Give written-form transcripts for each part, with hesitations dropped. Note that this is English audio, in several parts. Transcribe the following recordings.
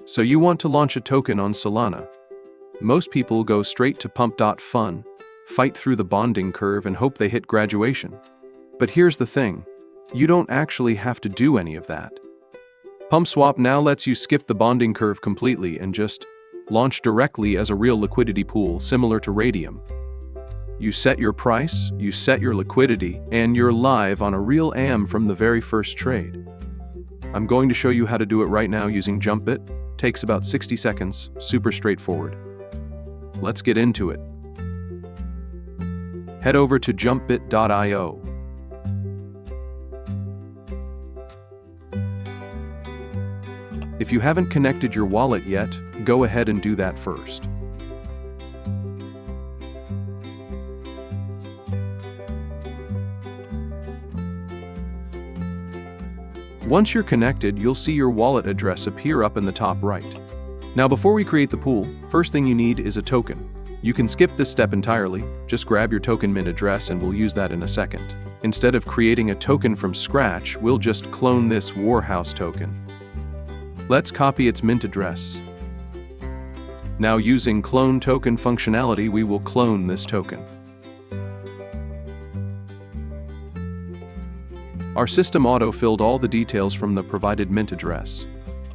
So you want to launch a token on Solana. Most people go straight to Pump.fun, fight through the bonding curve and hope they hit graduation. But here's the thing, you don't actually have to do any of that. PumpSwap now lets you skip the bonding curve completely and just launch directly as a real liquidity pool similar to Radium. You set your price, you set your liquidity, and you're live on a real AM from the very first trade. I'm going to show you how to do it right now using Jumpbit. Takes about 60 seconds, super straightforward. Let's get into it. Head over to jumpbit.io. If you haven't connected your wallet yet, go ahead and do that first. Once you're connected, you'll see your wallet address appear up in the top right. Now before we create the pool, first thing you need is a token. You can skip this step entirely, just grab your token mint address and we'll use that in a second. Instead of creating a token from scratch, we'll just clone this Warhouse token. Let's copy its mint address. Now using clone token functionality, we will clone this token. Our system auto-filled all the details from the provided mint address.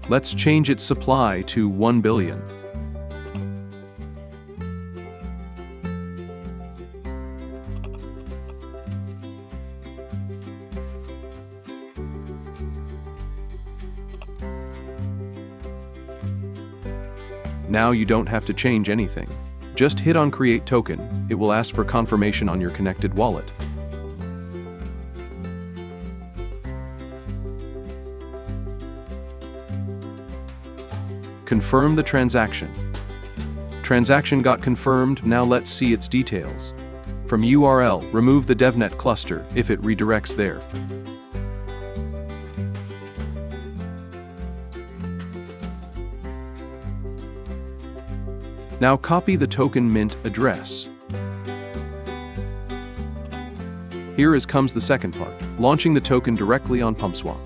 Let's change its supply to 1 billion. Now you don't have to change anything. Just hit on Create Token. It will ask for confirmation on your connected wallet. Confirm the transaction. Transaction got confirmed, now let's see its details. From URL, remove the DevNet cluster if it redirects there. Now copy the token mint address. Here comes the second part, launching the token directly on PumpSwap.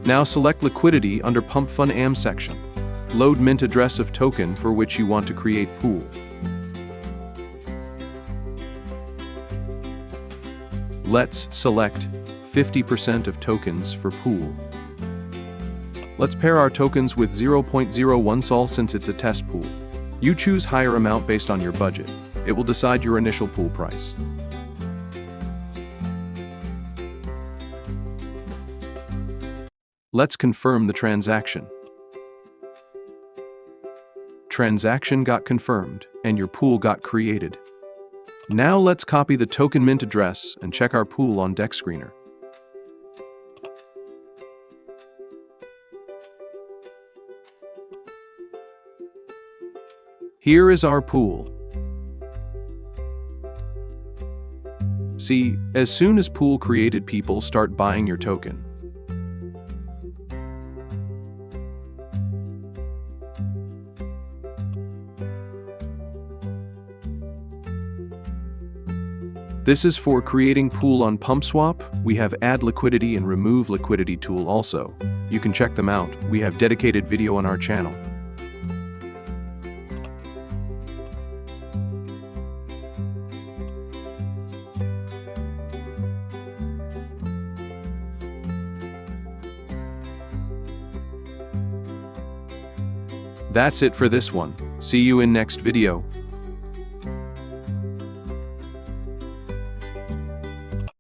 Now select Liquidity under Pump.fun AM section. Load mint address of token for which you want to create pool. Let's select 50% of tokens for pool. Let's pair our tokens with 0.01 Sol since it's a test pool. You choose higher amount based on your budget. It will decide your initial pool price. Let's confirm the transaction. Transaction got confirmed, and your pool got created. Now let's copy the token mint address and check our pool on Deck Screener. Here is our pool. See, as soon as pool created, people start buying your token. This is for creating pool on PumpSwap. We have Add Liquidity and Remove Liquidity tool also. You can check them out. We have dedicated video on our channel. That's it for this one. See you in next video.